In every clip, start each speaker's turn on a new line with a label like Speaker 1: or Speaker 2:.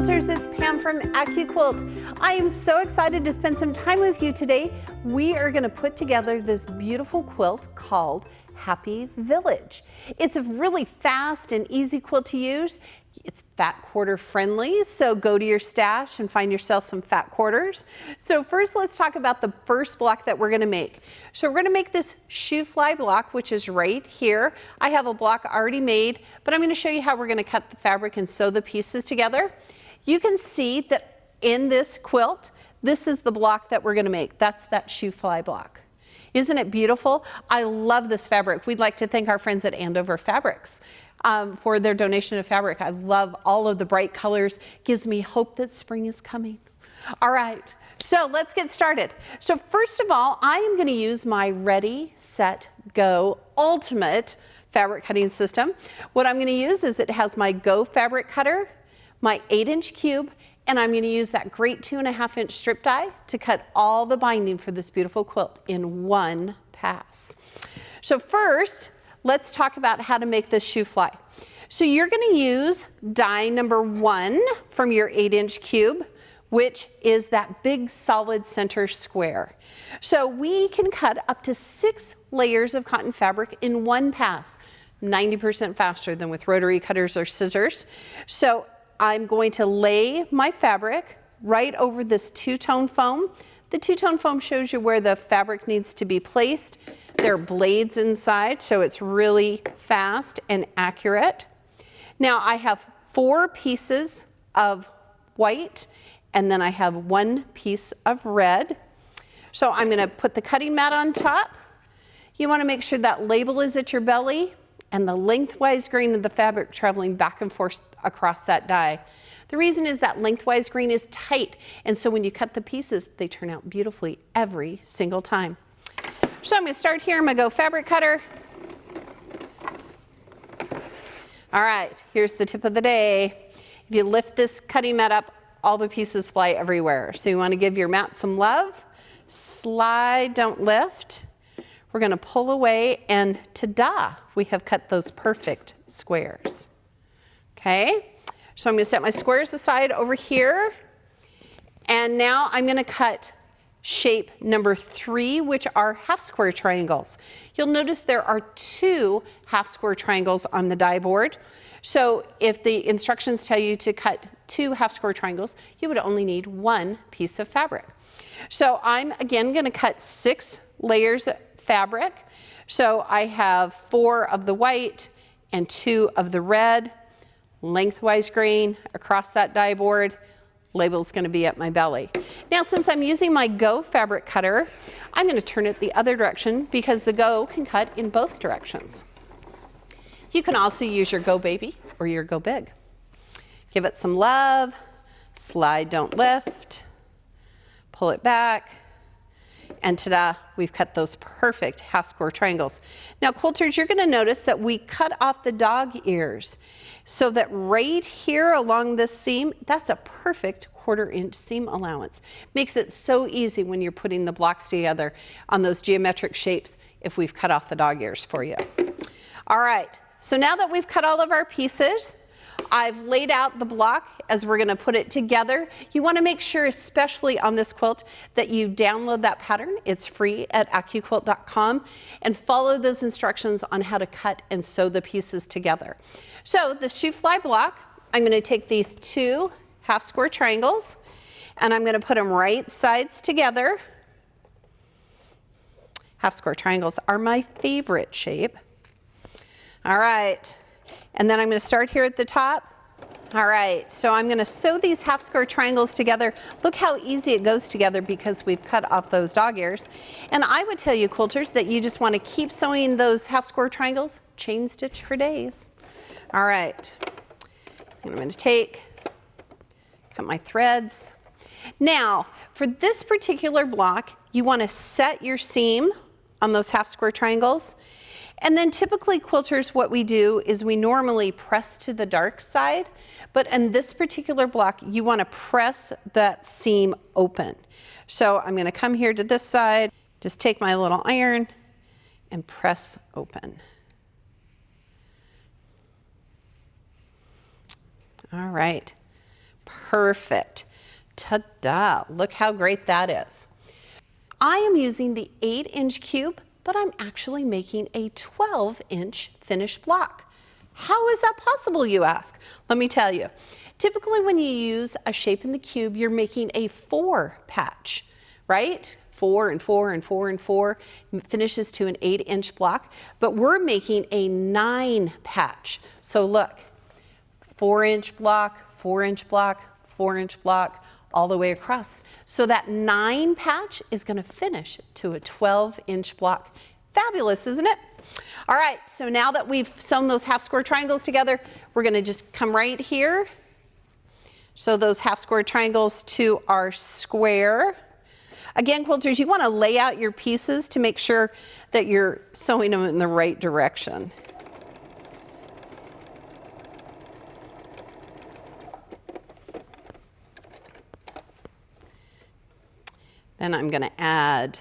Speaker 1: Quilters, it's Pam from AccuQuilt. I am so excited to spend some time with you today. We are going to put together this beautiful quilt called Happy Village. It's a really fast and easy quilt to use. It's fat quarter friendly, so go to your stash and find yourself some fat quarters. So first let's talk about the first block that we're going to make. So we're going to make this shoe fly block, which is right here. I have a block already made, but I'm going to show you how we're going to cut the fabric and sew the pieces together. You can see that in this quilt, this is the block that we're going to make. That's that shoe fly block. Isn't it beautiful? I love this fabric. We'd like to thank our friends at Andover Fabrics for their donation of fabric. I love all of the bright colors. Gives me hope that spring is coming. All right, so let's get started. So first of all, I am going to use my Ready, Set, Go Ultimate fabric cutting system. What I'm going to use is it has my Go fabric cutter, my 8-inch cube, and I'm going to use that great 2.5-inch strip die to cut all the binding for this beautiful quilt in one pass. So first, let's talk about how to make this shoe fly. So you're going to use die number 1 from your 8-inch cube, which is that big solid center square. So we can cut up to 6 layers of cotton fabric in one pass, 90% faster than with rotary cutters or scissors. So I'm going to lay my fabric right over this two-tone foam. The two-tone foam shows you where the fabric needs to be placed. There are blades inside, so it's really fast and accurate. Now I have 4 pieces of white, and then I have 1 piece of red. So I'm going to put the cutting mat on top. You want to make sure that label is at your belly and the lengthwise grain of the fabric traveling back and forth across that die. The reason is that lengthwise grain is tight, and so when you cut the pieces, they turn out beautifully every single time. So I'm going to start here. I'm going to go fabric cutter. All right, here's the tip of the day. If you lift this cutting mat up, all the pieces fly everywhere. So you want to give your mat some love. Slide, don't lift. We're going to pull away, and ta-da, we have cut those perfect squares. Okay, so I'm going to set my squares aside over here, and now I'm going to cut shape number 3, which are half square triangles. You'll notice there are 2 half square triangles on the die board. So if the instructions tell you to cut 2 half square triangles, you would only need 1 piece of fabric. So I'm again going to cut 6 layers of fabric. So I have 4 of the white and 2 of the red, lengthwise grain across that die board. Label's going to be at my belly. Now, since I'm using my Go fabric cutter, I'm going to turn it the other direction because the Go can cut in both directions. You can also use your Go Baby or your Go Big. Give it some love, slide, don't lift, pull it back, and ta-da, we've cut those perfect half square triangles. Now, quilters, you're going to notice that we cut off the dog ears so that right here along this seam, that's a perfect 1/4-inch seam allowance. Makes it so easy when you're putting the blocks together on those geometric shapes if we've cut off the dog ears for you. All right, so now that we've cut all of our pieces, I've laid out the block as we're going to put it together. You want to make sure, especially on this quilt, that you download that pattern. It's free at AccuQuilt.com, and follow those instructions on how to cut and sew the pieces together. So the shoe fly block, I'm going to take these 2 half square triangles, and I'm going to put them right sides together. Half square triangles are my favorite shape. All right. And then I'm going to start here at the top. All right, so I'm going to sew these half square triangles together. Look how easy it goes together because we've cut off those dog ears. And I would tell you, quilters, that you just want to keep sewing those half square triangles, chain stitch for days. All right, and I'm going to cut my threads. Now, for this particular block, you want to set your seam on those half square triangles. And then typically, quilters, what we do is we normally press to the dark side, but in this particular block, you want to press that seam open. So I'm going to come here to this side, just take my little iron and press open. All right, Perfect. Ta-da, look how great that is. I am using the 8-inch cube, but I'm actually making a 12-inch finished block. How is that possible, you ask? Let me tell you. Typically when you use a shape in the cube, you're making a 4 patch, right? 4 and 4 and 4 and 4 finishes to an 8-inch block, but we're making a 9 patch. So look, 4-inch block, 4-inch block, 4-inch block, all the way across. So that 9 patch is going to finish to a 12-inch block. Fabulous, isn't it? All right, so now that we've sewn those half square triangles together, we're going to just come right here. So those half square triangles to our square. Again, quilters, you want to lay out your pieces to make sure that you're sewing them in the right direction. Then I'm going to add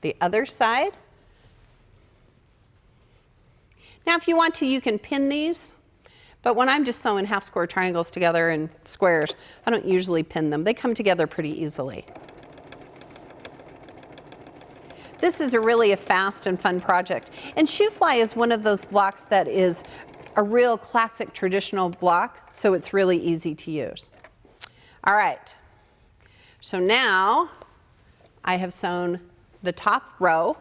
Speaker 1: the other side. Now if you want to, you can pin these, but when I'm just sewing half square triangles together in squares, I don't usually pin them. They come together pretty easily. This is really a fast and fun project. And shoe fly is one of those blocks that is a real classic traditional block, so it's really easy to use. All right. So now I have sewn the top row.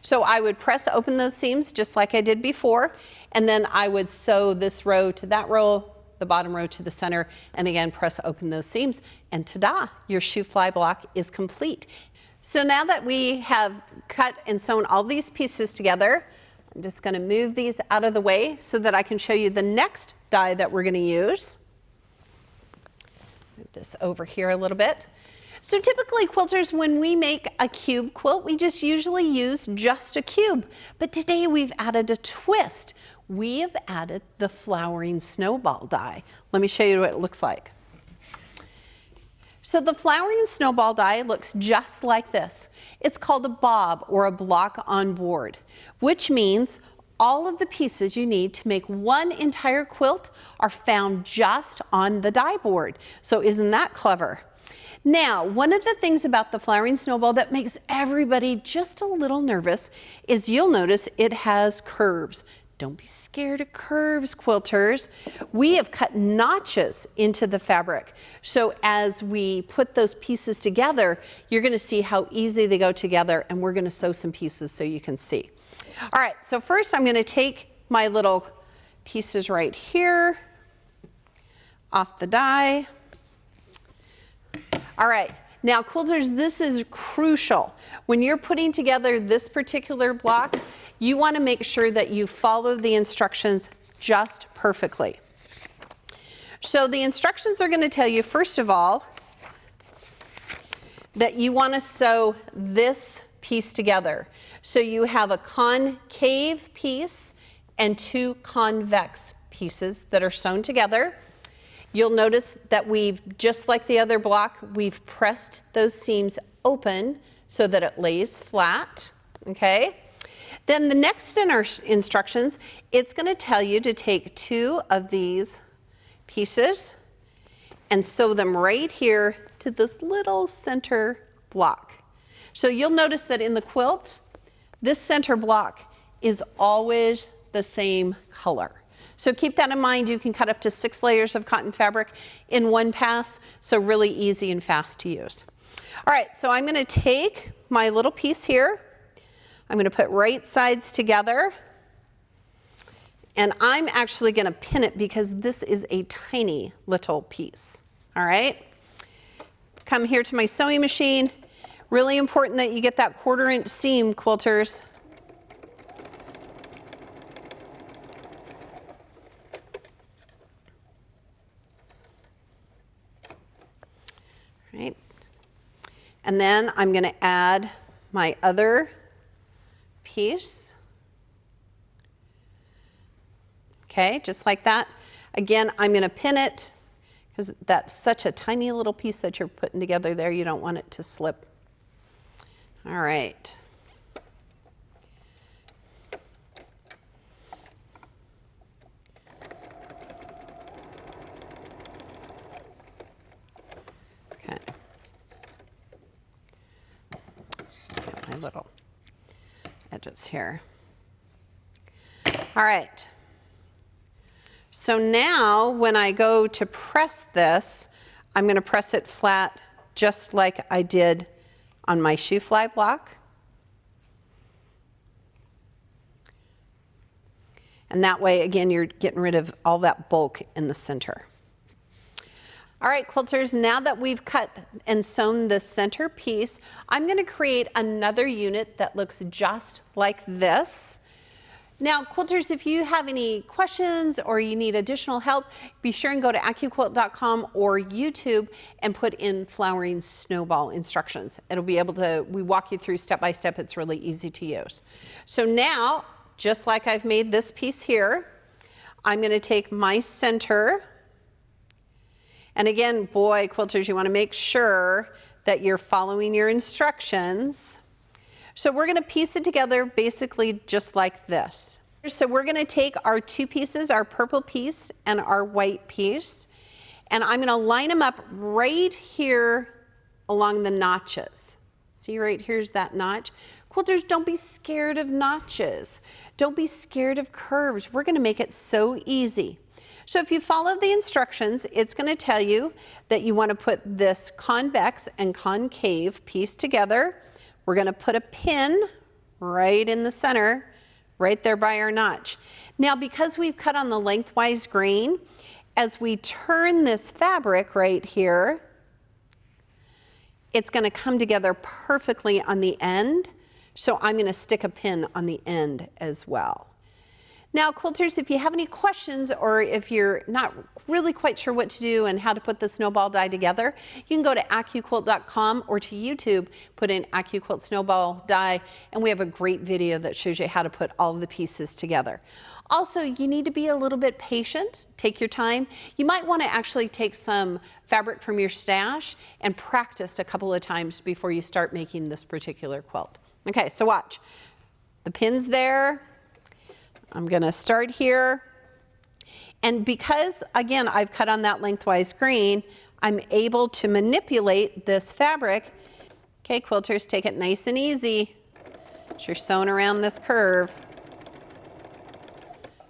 Speaker 1: So I would press open those seams just like I did before, and then I would sew this row to that row, the bottom row to the center, and again press open those seams, and ta-da, your shoe fly block is complete. So now that we have cut and sewn all these pieces together, I'm just going to move these out of the way so that I can show you the next die that we're going to use. Move this over here a little bit. So typically quilters, when we make a cube quilt, we just usually use just a cube. But today we've added a twist. We have added the flowering snowball die. Let me show you what it looks like. So the flowering snowball die looks just like this. It's called a bob or a block on board, which means all of the pieces you need to make one entire quilt are found just on the die board. So isn't that clever? Now, one of the things about the flowering snowball that makes everybody just a little nervous is you'll notice it has curves. Don't be scared of curves, quilters. We have cut notches into the fabric. So as we put those pieces together, you're going to see how easy they go together, and we're going to sew some pieces so you can see. All right, so first I'm going to take my little pieces right here off the die. All right, now quilters, this is crucial. When you're putting together this particular block, you want to make sure that you follow the instructions just perfectly. So the instructions are going to tell you, first of all, that you want to sew this piece together. So you have a concave piece and 2 convex pieces that are sewn together. You'll notice that we've, just like the other block, we've pressed those seams open so that it lays flat, okay? Then the next in our instructions, it's going to tell you to take 2 of these pieces and sew them right here to this little center block. So you'll notice that in the quilt, this center block is always the same color. So keep that in mind. You can cut up to 6 layers of cotton fabric in one pass, so really easy and fast to use. All right, so I'm going to take my little piece here. I'm going to put right sides together, and I'm actually going to pin it because this is a tiny little piece. All right, come here to my sewing machine. Really important that you get that 1/4 inch seam, quilters. Right. And then I'm going to add my other piece. Okay, just like that. Again, I'm going to pin it because that's such a tiny little piece that you're putting together there. You don't want it to slip. All right. little edges here. All right. So now when I go to press this, I'm going to press it flat just like I did on my shoe fly block. And that way, again, you're getting rid of all that bulk in the center. All right, quilters, now that we've cut and sewn the center piece, I'm going to create another unit that looks just like this. Now, quilters, if you have any questions or you need additional help, be sure and go to AccuQuilt.com or YouTube and put in flowering snowball instructions. It'll be able to, we walk you through step by step. It's really easy to use. So now, just like I've made this piece here, I'm going to take my center. And again, boy, quilters, you want to make sure that you're following your instructions. So we're going to piece it together basically just like this. So we're going to take our two pieces, our purple piece and our white piece, and I'm going to line them up right here along the notches. See, right here's that notch. Quilters, don't be scared of notches. Don't be scared of curves. We're going to make it so easy. So if you follow the instructions, it's going to tell you that you want to put this convex and concave piece together. We're going to put a pin right in the center, right there by our notch. Now, because we've cut on the lengthwise grain, as we turn this fabric right here, it's going to come together perfectly on the end. So I'm going to stick a pin on the end as well. Now, quilters, if you have any questions or if you're not really quite sure what to do and how to put the snowball die together, you can go to AccuQuilt.com or to YouTube, put in AccuQuilt snowball die, and we have a great video that shows you how to put all of the pieces together. Also, you need to be a little bit patient. Take your time. You might want to actually take some fabric from your stash and practice a couple of times before you start making this particular quilt. Okay, so watch. The pin's there. I'm going to start here, and because again I've cut on that lengthwise grain, I'm able to manipulate this fabric. Okay, quilters, take it nice and easy as you're sewing around this curve.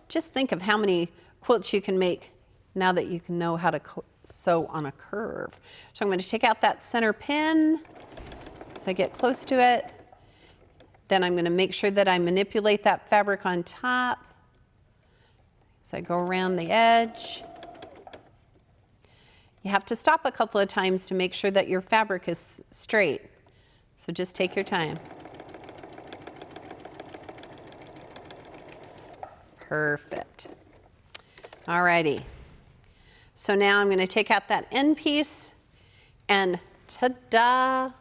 Speaker 1: Just think of how many quilts you can make now that you can know how to sew on a curve. So I'm going to take out that center pin as I get close to it. Then I'm going to make sure that I manipulate that fabric on top as I go around the edge. You have to stop a couple of times to make sure that your fabric is straight. So just take your time. Perfect. All righty. So now I'm going to take out that end piece, and ta-da!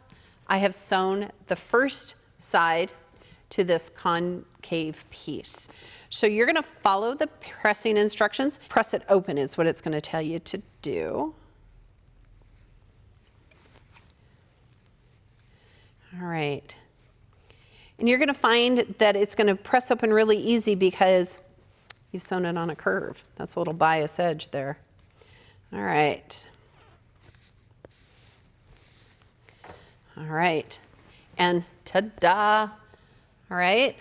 Speaker 1: I have sewn the first side to this concave piece. So you're going to follow the pressing instructions. Press it open is what it's going to tell you to do. All right. And you're going to find that it's going to press open really easy because you've sewn it on a curve. That's a little bias edge there. All right. All right. And ta-da! All right.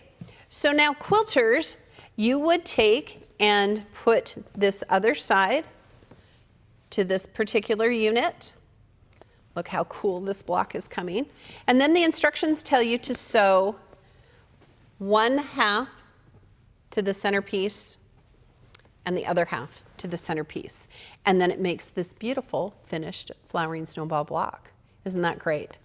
Speaker 1: So now, quilters, you would take and put this other side to this particular unit. Look how cool this block is coming. And then the instructions tell you to sew 1/2 to the centerpiece and the other half to the centerpiece. And then it makes this beautiful finished flowering snowball block. Isn't that great?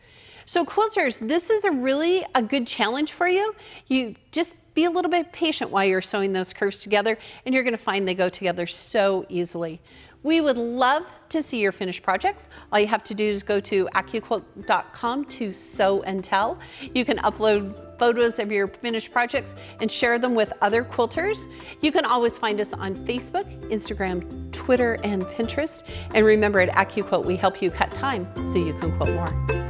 Speaker 1: So quilters, this is a good challenge for you. You just be a little bit patient while you're sewing those curves together, and you're going to find they go together so easily. We would love to see your finished projects. All you have to do is go to AccuQuilt.com to sew and tell. You can upload photos of your finished projects and share them with other quilters. You can always find us on Facebook, Instagram, Twitter, and Pinterest. And remember, at AccuQuilt, we help you cut time so you can quilt more.